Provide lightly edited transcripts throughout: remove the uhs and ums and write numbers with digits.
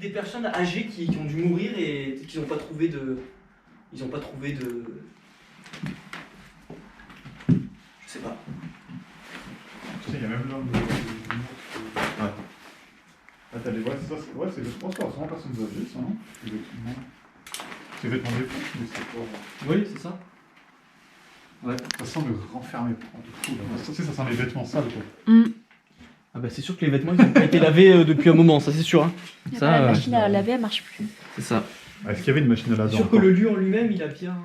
des personnes âgées qui ont dû mourir et qui n'ont pas trouvé de... Ils n'ont pas trouvé de... Je sais pas. Tu sais, il y a même l'homme de... Ouais. Ah, t'as les... Ouais, c'est ça, c'est le transport, c'est vraiment personnes âgées, ça, non? Effectivement. C'est vêtements d'époque, mais c'est pas... Oui, c'est ça. Ouais. Ça sent le renfermé de fou, là. Tu sais, ça sent les vêtements sales, quoi. Ah bah c'est sûr que les vêtements ils n'ont pas été lavés depuis un moment, ça c'est sûr. Hein. Ça, La machine à laver, elle marche plus. c'est ça. Ah, est-ce qu'il y avait une machine à laver C'est sûr que encore? le lieu en lui-même il a bien...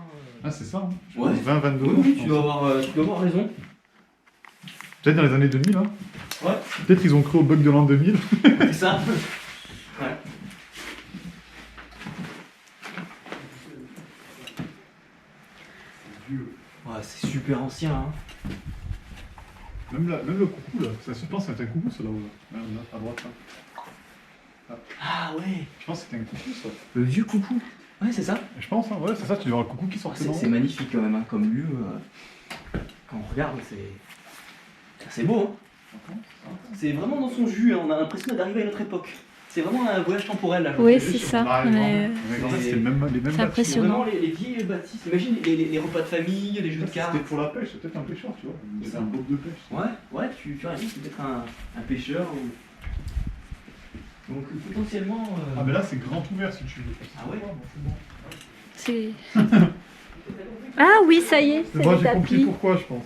Ah, c'est ça, hein. Ouais. 20-22 Oui, ans, oui, je tu pense. dois avoir raison. Peut-être dans les années 2000, hein. Ouais, Peut-être ils ont cru au bug de l'an 2000. c'est ça. Ouais. Ouais, c'est super ancien. Hein. Même le coucou, là. Ça, je pense que c'était un coucou, ça, là-haut. Là, à droite, là. Ah ouais, Je pense que c'était un coucou, ça. le vieux coucou. Ouais, c'est ça. Je pense, hein. Ouais, c'est ça, tu dois avoir le coucou qui Ah, sortait d'en c'est haut. magnifique quand même, hein, comme lieu. Quand on regarde, c'est beau. Hein. C'est vraiment dans son jus, hein. On a l'impression d'arriver à notre époque. C'est vraiment un voyage temporel là. Oui, Juste c'est sur ça. Paris, Mais... vraiment. En fait, c'était les mêmes C'est bâtiments. impressionnant. Vraiment les vieilles bâtisses. Imagine les repas de famille, les jeux de cartes. C'était pour la pêche, c'est peut-être un pêcheur, tu vois. C'est C'est ça. un boat de pêche. Ouais, tu as raison, c'est peut-être un pêcheur ou. Donc potentiellement. Ah, mais là, c'est grand ouvert si tu veux. Ah ouais. C'est... Ah oui, ça y est, c'est Moi, les j'ai compris tapis. pourquoi, je pense.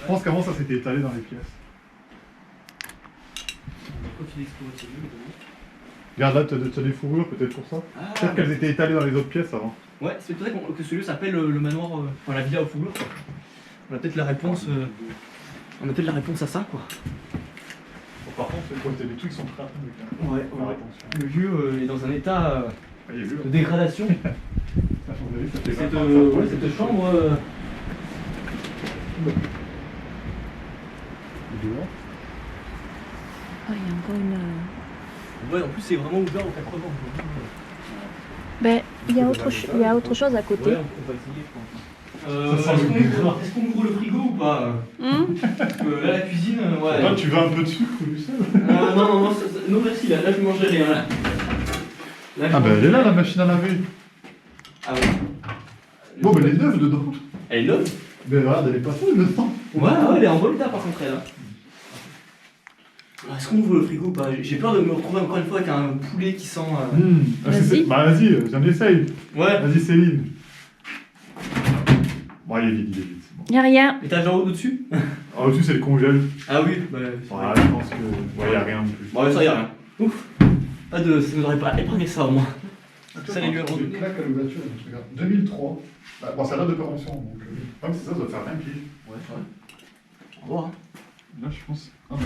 Je pense qu'avant, ça s'était étalé dans les pièces. On va continuer d'explorer ce lieu, évidemment. Regarde, là, t'as des fourrures, peut-être pour ça. Ah, Peut-être qu'elles étaient étalées dans les autres pièces avant. Ouais, c'est peut-être que ce lieu s'appelle le manoir, enfin la villa aux fourrures. Quoi. On a peut-être la réponse. On a peut-être la réponse à ça, quoi. Bon, par contre, c'est quoi? T'as des trucs qui sont très rapides, quand même. Ouais, La ouais. réponse. Le lieu est dans un état Ah, il y a vu, de dégradation. Ça change de vie, ça fait Cette, 20 ans, ça. ouais, cette chambre. Et dehors. Oh, il y a encore une... Ouais, en plus c'est vraiment ouvert aux 80. Ben, il y a autre chose à côté. Ouais, on va essayer, je pense. Est-ce qu'on ouvre le frigo ou pas Parce que là, la cuisine, ouais. Là, tu veux un peu de sucre ou du sel? Non, non, merci, là je mangerai rien. Là, Ah, bah, elle est là, la machine à laver. Ah ouais. Bon, mais elle est neuve dedans. Elle est neuve. Mais regarde, elle est pas folle, le temps. Ouais, elle est en bon état par contre, elle. Hein. Est-ce qu'on ouvre le frigo ou pas? J'ai peur de me retrouver encore une fois avec un poulet qui sent. Vas-y. Bah, vas-y, j'en essaye. Ouais. Vas-y, Céline. Bon, il est vide, c'est bon. Il n'y a rien. Et t'as genre au-dessus? Ah, au-dessus, c'est le congèle. Ah oui, bah. Ouais, je pense que. Ouais, il a rien non plus. Bon, ça y a rien. Ouf. Pas de. Ça nous aurait pas épargné ça au moins. Ça les lui a Des redonné. plaques à l'ouverture, regarde. 2003. Bah, bon, ça date de prévention, donc. Même si ça doit faire 20 pieds. Ouais, c'est vrai. Au revoir. Hein. Là, je pense. Ah, bah.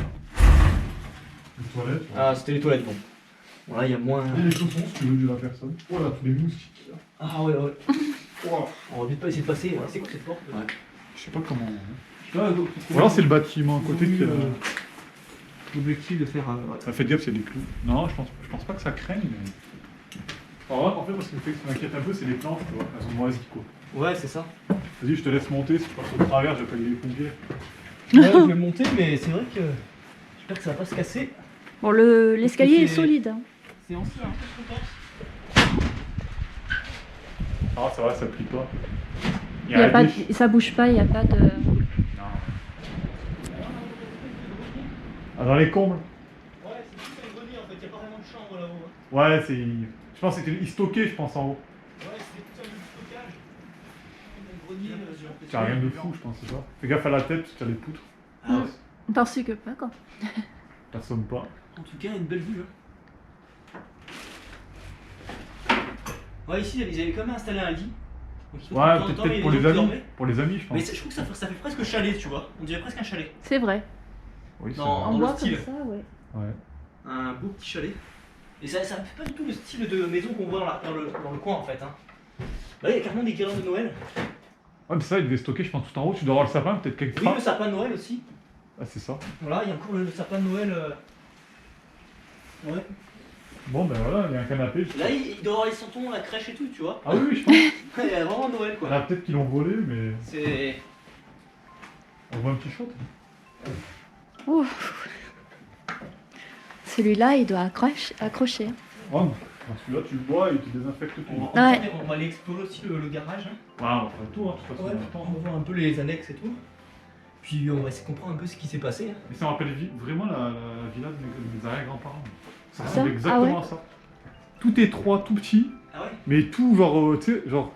Les toilettes. Ah, c'était les toilettes, bon. Voilà, il y a moins. Et les chaussons, si tu veux, de la personne. Voilà, tous les moustiques. Là. Ah ouais, ouais. Wow. On va vite pas essayer de passer. Ouais. C'est quoi cette porte? Ouais. Je sais pas comment. Je sais pas, Ou alors, c'est le bâtiment à côté qui. l'objectif de faire. Ouais. Ah, faites gaffe, il y a des clous. Non, je pense pas que ça craigne, mais. En fait, parce que le fait que ça m'inquiète un peu, c'est les planches, tu vois. Elles sont moisies, quoi. Ouais, c'est ça. Vas-y, je te laisse monter. Si tu passes au travers, j'appelle les pompiers. Ouais, je vais monter, mais c'est vrai que. J'espère que ça va pas se casser. Bon, l'escalier est C'est- solide. Hein. C'est ancien, hein, qu'est-ce qu'on pense? Ah, ça va, ça plie pas. Il y a pas, ça bouge pas, il n'y a pas de... Non. Ah, dans les combles. Ouais, c'est juste un grenier en fait, il y a pas vraiment de chambre là-haut. Hein. Ouais, c'est. Je pense que c'était. Ils stockaient, je pense, en haut. Ouais, c'était tout ça du stockage. Un grenier, j'ai l'impression. T'as rien de fou, je pense, c'est ça. Fais gaffe à la tête, parce qu'il y a les poutres. Ah ouais. Parce que pas, quoi. T'assommes pas. En tout cas, une belle vue. Hein. Ouais, ici, ils avaient quand même installé un lit. Donc, il faut Ouais, que de temps en temps, il y peut-être ait pour des les gens qui amis. dormaient. Pour les amis, je pense. Mais je trouve que ça fait presque chalet, tu vois. On dirait presque un chalet. C'est vrai. Oui, c'est Non. vrai. En le bois comme style. ça, ouais. Ouais. Un beau petit chalet. Et ça fait pas du tout le style de maison qu'on voit dans le coin en fait. Hein. Là, il y a carrément des guirlandes de Noël. Ouais, mais ça, ils devaient stocker, je pense, tout en haut. Tu dois avoir le sapin, peut-être quelque Oui, part. le sapin de Noël aussi. Ah, c'est ça. Voilà, il y a encore le sapin de Noël. Ouais. Bon, ben voilà, il y a un canapé. Là, il doit avoir les santons, la crèche et tout, tu vois. Ah oui, oui, je pense. Il y a vraiment Noël Il y en quoi. a peut-être qui l'ont volé, mais. C'est. On voit un petit shot. Ouh. Celui-là, il doit accrocher. Oh, celui-là, tu le bois et tu désinfectes tout. On Ouais. va aller explorer aussi le garage. Hein. Ouais, on fera le tour, hein, de toute façon. Ouais, on attend. on va voir un peu les annexes et tout. Puis on va essayer de comprendre un peu ce qui s'est passé. Hein. Et ça me rappelle vraiment la villa de mes arrière-grands-parents. Ça Ça ressemble Ah exactement ouais à ça. Tout étroit, tout petit, Ah ouais. mais tout genre, tu sais, genre,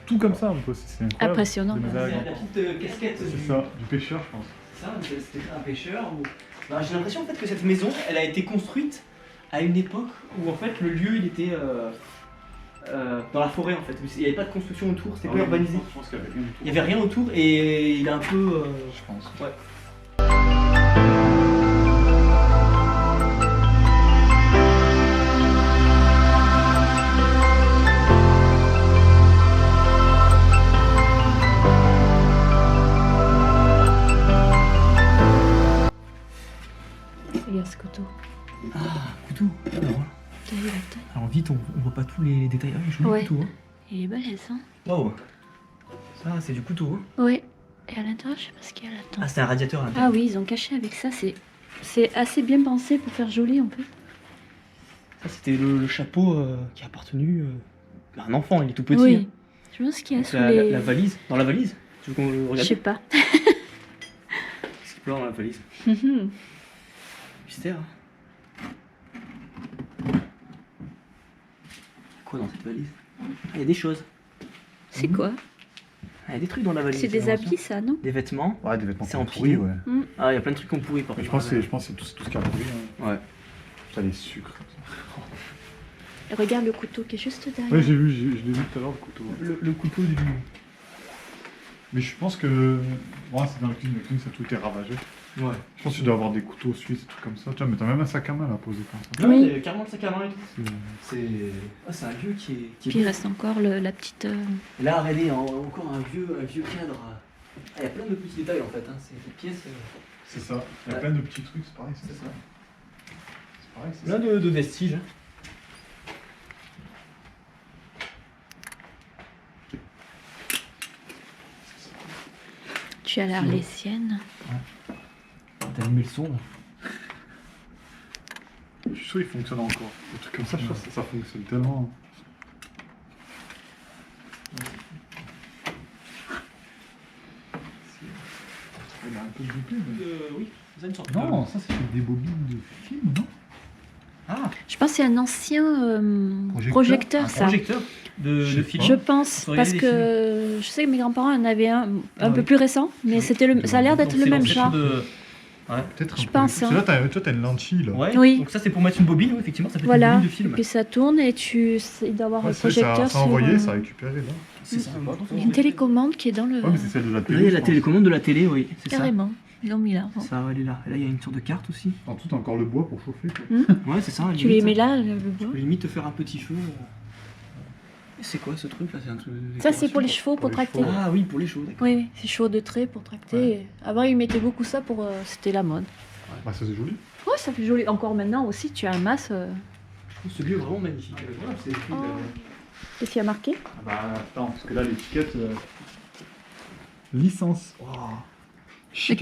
tout comme ça un peu. C'est incroyable. Impressionnant. De mes C'est la arrière-grands-parents. petite casquette C'est du... ça, du pêcheur, je pense. C'est ça, c'était un pêcheur. Ou... Bah, j'ai l'impression en fait que cette maison, elle a été construite à une époque où en fait le lieu il était dans la forêt en fait. Il n'y avait pas de construction autour, c'était Ah pas oui, urbanisé. Je pense qu'il y avait rien du tout. Il n'y avait rien autour et il a un peu... Je pense. Ouais. Regarde ce couteau. Ah, couteau. Alors, T'as vu la taille? alors vite, on voit pas tous les détails. Ah, joli Ouais. couteau. Hein. Il est balèze, hein? Wow. Ça, c'est du couteau. Hein. Ouais. Et à l'intérieur, je sais pas ce qu'il y a là-dedans. Ah, c'est un radiateur à l'intérieur. Ah oui, ils ont caché avec ça. C'est assez bien pensé pour faire joli, en fait. Ça, c'était le chapeau qui a appartenu à un enfant, il est tout petit. Oui. Hein. Je pense qu'il y a Donc, sous la, les... la valise. Dans la valise. Tu veux qu'on le Je regarde sais pas. Qu'est-ce qu'il y a dans la valise? Mystère. Quoi dans cette valise? Ah, il y a des choses. C'est quoi? Ah, il y a des trucs dans la valise. C'est des j'ai l'impression. habits, ça, non? Des vêtements. Ouais, des vêtements C'est en pourris, pilier. ouais. Ah, il y a plein de trucs qu'on pourrit par Mais contre. je pense que c'est tout ce qui a pourri. Hein. Ouais. Putain, les sucres. Et regarde le couteau qui est juste derrière. Ouais, j'ai vu, je l'ai vu tout à l'heure, le couteau. Le couteau du. Mais je pense que. Moi, c'est dans la cuisine, ça a tout été ravagé. Ouais. Je pense que tu dois avoir des couteaux suisses, des trucs comme ça. Tu vois, mais t'as même un sac à main là posé comme ça. Oui. Ouais, carrément le sac à main et tout. C'est un lieu qui est. Puis il reste encore la petite... Et là, regardez, encore un vieux cadre. Ah, il y a plein de petits détails en fait. Hein. Cette pièce. C'est ça. Il y a Ouais. plein de petits trucs, c'est pareil. C'est ça. C'est pareil, c'est Plein ça. de vestiges. Hein. Tu as l'air l'Arlésienne. T'as allumé le son là. Je suis sûr qu'il fonctionne encore. Des trucs comme ça, je pense que ça fonctionne tellement. Il a un peu de bobine. Oui, ça une sorte Non, ça c'est des bobines de film, non? Ah, Je pense que c'est un ancien projecteur, un ça. projecteur de Je sais film. Je pense, Faut parce regarder les que je sais que mes grands-parents en avaient un Ah peu oui. plus récent, mais Oui. c'était ça a l'air d'être Donc, le c'est même l'ancêtre genre. de- Ouais. Peut-être Je un peu. pense, hein. Parce que là, toi, t'as une lentille là. Ouais. Oui. Donc ça c'est pour mettre une bobine, oui, effectivement, ça peut être Voilà, une bobine de et film. puis ça tourne et il doit avoir Ouais, un c'est projecteur ça a envoyé, sur... ça a récupéré là. C'est ça. Une télécommande qui est dans le... Ouais, mais c'est celle de la télé. Là, il y a je la pense. télécommande de la télé, oui, c'est ça. Carrément, ils l'ont mis là. Ça, elle est là. Et là, il y a une sorte de carte aussi. En tout, t'as encore le bois pour chauffer. Quoi. Ouais, c'est ça. Tu les mets là, le bois. Limite te faire un petit feu. Et c'est quoi ce truc là? C'est un truc de Ça, c'est pour les décoration. chevaux, pour Pour les tracter. chevaux. Ah oui, pour les chevaux, d'accord. Oui, c'est chaud de trait pour tracter. Avant, ils mettaient beaucoup ça pour... C'était la mode. Bah, ça c'est joli. Ouais, ça fait joli. Encore maintenant aussi, tu as un masse... Je trouve ce lieu vraiment magnifique. Voilà, c'est écrit, Qu'est-ce qu'il y a marqué? Ah bah, attends, parce que là, l'étiquette. Licence.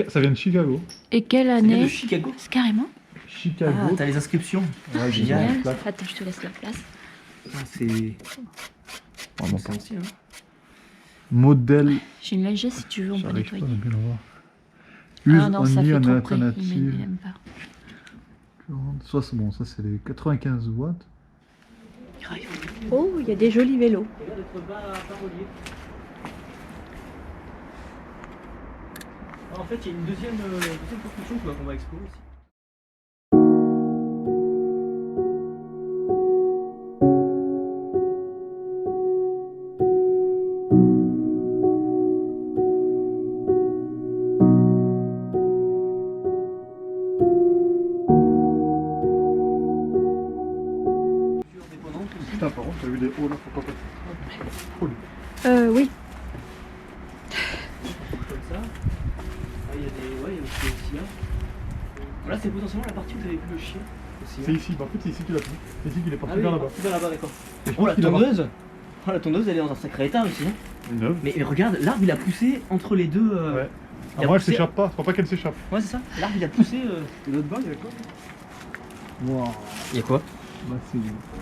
Ça vient de Chicago. Et quelle Ça vient de année? Chicago. C'est carrément. Ah, Chicago. t'as les inscriptions. Ouais, génial. j'ai- Attends, je te laisse la place. Ah, c'est Vraiment c'est pas. ancien. Hein. Modèle. J'ai une lingette si tu veux, on peut J'arrive pas à nettoyer. bien le voir. Ah non, ça only fait an trop près. Il alternative. aime pas. Ça c'est bon, ça c'est les 95 watts. Oh, il y a des jolis vélos. Il a l'air d'être bas relié. En fait, il y a une deuxième construction qu'on va explorer aussi. Putain, par contre, t'as vu les hauts là, faut pas passer. Oui. Comme ça. Ah, il y a des. Ouais, il y a aussi là. Voilà, c'est potentiellement la partie où vous avez vu le chien. Aussi, C'est hein. ici, bah, en fait c'est ici qu'il a pris. C'est ici qu'il est Ah parti oui, vers là-bas. vers là-bas, d'accord. Et je Oh, pense la qu'il a tondeuse. Oh, la tondeuse, elle est dans un sacré état aussi. Hein. Neuve. Mais regarde, l'arbre il a poussé entre les deux. Ouais. il a Ah, moi elle poussé- s'échappe pas, faut pas qu'elle s'échappe. Ouais, c'est ça. L'arbre il a poussé. Et l'autre bas, il y a quoi Il y a quoi? Bah, c'est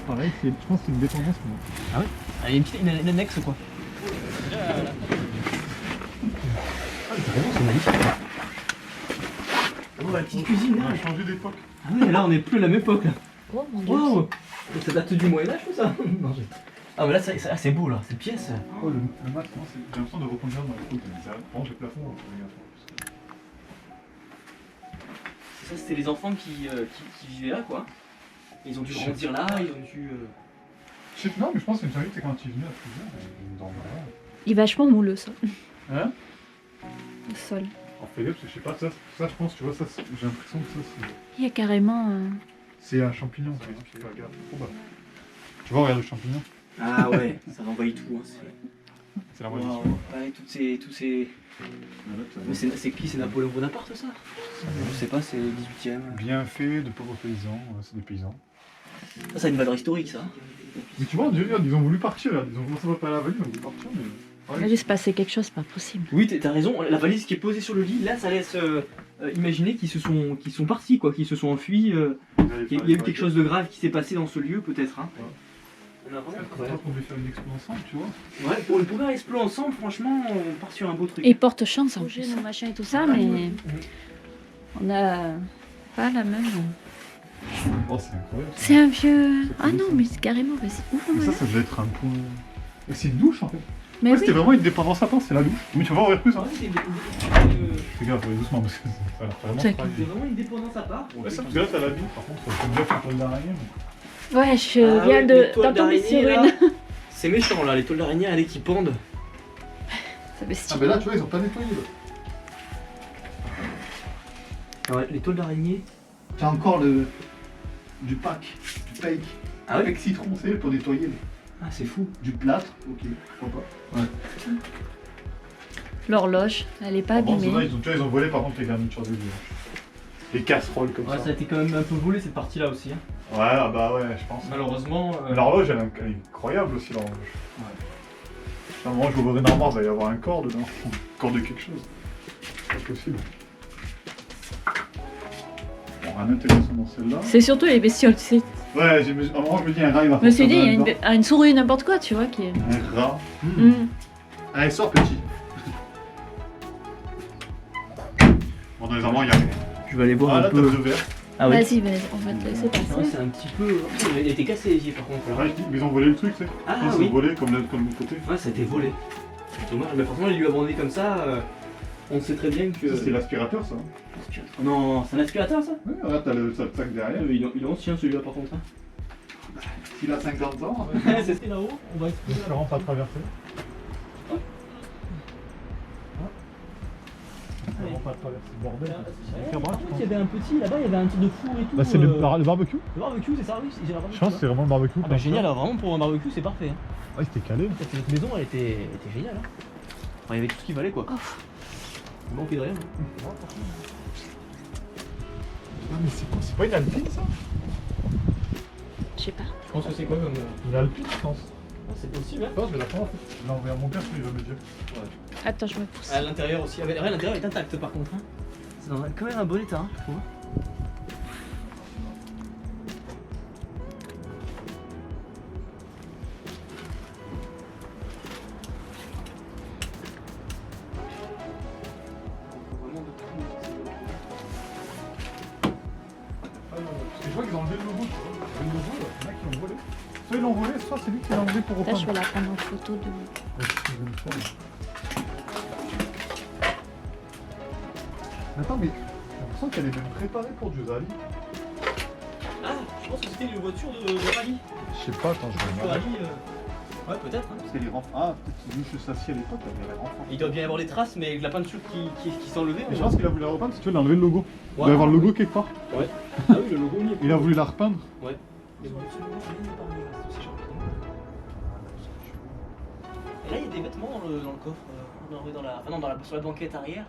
pareil, je pense que c'est une dépendance. Ah ouais. Ah, il y a une annexe quoi. C'est magnifique. Oh, la petite cuisine On là. a changé d'époque. Ah ouais, là on est plus à la même époque là. Oh mon dieu. Waouh. Ça date du Moyen-Âge tout ça. Ah mais là c'est beau là, cette pièce. Oh, le mat, j'ai l'impression de reconduire dans les trucs. Par contre, les plafonds, regarde. Ça c'était les enfants qui vivaient là quoi. Ils ont dû grandir là, ils ont dû... Non, mais je pense que c'est une famille, c'est quand ils venaient à plusieurs, ils dormaient là. Il est vachement mouleux, ça. Hein? Le sol. En fait, je sais pas, ça je pense, tu vois, ça, j'ai l'impression que ça c'est... Il y a carrément... C'est un champignon, par exemple, tu regardes. Oh, bah. Tu vois, regarde le champignon. Ah ouais, ça envahit tout. Hein, C'est la wow. moitié. Ouais, tous ces... Mais c'est qui? C'est Napoléon Bonaparte ça? Je sais pas, c'est le 18e. Bien fait, de pauvres paysans, c'est des paysans. Ça c'est une valeur historique ça. Mais tu vois, ils ont voulu partir, là. Ils ont commencé à pas la valise, ils ont voulu partir, mais... Il allait se passer quelque chose, pas possible. Oui, t'as raison, la valise qui est posée sur le lit, là ça laisse imaginer qu'ils sont partis quoi, qu'ils se sont enfuis. Il y a eu quelque chose de grave qui s'est passé dans ce lieu peut-être. Hein. Ouais. On a vraiment... Je crois qu'on devait faire une expo ensemble, tu vois. Ouais, pour le premier explo ensemble, franchement, on part sur un beau truc. Et porte chance en plus. Nos machins et tout ça, mais on a pas la même. Oh, c'est incroyable. C'est un vieux. C'est Ah non, cool, ça. mais c'est carrément. Mais c'est ouf, Mais ça devait être un point... Et c'est une douche, en fait. Mais Ouais, oui. c'était vraiment une dépendance à part, c'est la douche. Mais tu vas ouvrir plus, hein. Ouais, c'est Fais gaffe, allez doucement, parce que ça a l'air vraiment C'est fragile. vraiment une dépendance à part. Ouais, ça, parce que là, t'as la vie, par contre, faut bien faire toile d'araignée. Ouais, je Ah viens ouais, les de toiles d'en tomber d'araignée, sur là. une. C'est méchant là, les toiles d'araignée, allez qui pendent. Ça fait Ah, stylé. ben là, tu vois, ils ont pas nettoyé, là. Ouais, les toiles d'araignée. T'as encore du pack, du fake. Ah ouais? Avec citron, c'est pour nettoyer. Ah, c'est fou. Du plâtre, ok, pourquoi pas. L'horloge, elle est pas Bon, abîmée. ils ont volé par contre les garnitures de vieux. Les casseroles comme Ouais, ça. ça a été quand même un peu volé cette partie là aussi. Hein. Ouais, ah bah ouais, je pense. Malheureusement. Mais l'horloge, elle est incroyable aussi, l'horloge. Ouais. À un moment, je ouvrirai une armoire, il va y avoir un corps dedans. Un corps de quelque chose. C'est pas possible. Bon, rien d'intéressant dans celle-là. C'est surtout les bestioles, tu sais. Ouais, à un moment, je me dis, un rat, il va Je me suis dit, il y a dedans. une souris, n'importe quoi, tu vois, qui est. Un rat. Mm. Allez, sors, petit. Bon, dans les armoires, il y a rien. Je vais aller voir Ah, un là, t'as peu. deux verres. Ah ouais. Vas-y, on va te laisser Ouais, passer. c'est un petit peu. Il était cassé les yeux par contre. Là. Ouais, je dis, mais ils ont volé le truc, tu sais. Ah Ils oui. ont volé comme de l'autre côté. Ouais, ça a été volé. C'est dommage, mais franchement, il lui a abandonné comme ça. On sait très bien que. Ça, c'est l'aspirateur, ça. Aspirateur. Non, c'est un aspirateur ça? Ouais, regarde, t'as le sac derrière. Il est ancien celui-là par contre. Hein. S'il a 50 ans. C'est là-haut, on va explorer. Ça rentre à traverser. Ça rentre à traverser le bordel. Il y avait un petit là-bas, il y avait un truc de four et tout. Bah, c'est le barbecue. Le barbecue, c'est ça, oui. J'ai la Je pense que c'est vraiment le barbecue. Ah bah génial, alors, vraiment pour un barbecue, c'est parfait. Hein. Ouais, c'était calé. Cette maison, elle était géniale. Hein. Enfin, il y avait tout ce qu'il fallait quoi. Oh. Il manquait de rien. Hein. Ah, mais c'est quoi? C'est pas une alpine, ça? Je sais pas. Je pense que c'est quoi comme. Une alpine, je pense. Ah, c'est possible, hein. Je pense que je vais la prendre en fait. Je l'ai envoyé à mon père, il va me dire. Attends, je me pousse. À l'intérieur aussi. Ah, l'intérieur est intact par contre. Hein. C'est dans quand même un bon état, hein, je trouve. Parce que je vois qu'ils ont enlevé le logo. Le logo, il y en a qui l'ont volé. Soit ils l'ont volé, soit c'est lui qui l'a enlevé pour Là, je reprendre. vais la prendre en photo de. Attends, mais j'ai l'impression qu'elle est même préparée pour du rallye. Ah, je pense que c'était une voiture de rallye. Je sais pas, attends, je vais De regarder. rallye. Ouais, peut-être. Hein. Parce qu'elle est renfants. Ah, peut-être qu'ils ont juste assis à l'époque, elle avait renfants. Il doit bien y avoir des traces, mais avec la peinture qui s'est enlevée. Mais je pense qu'il a voulu la repeindre, si tu veux, il a enlevé le logo. Il Ouais. doit y avoir le logo quelque part. Ouais. Ah oui, le logo, il est. Il a voulu la repeindre. Ouais. Et là, il y a des vêtements dans le coffre. Sur la banquette arrière.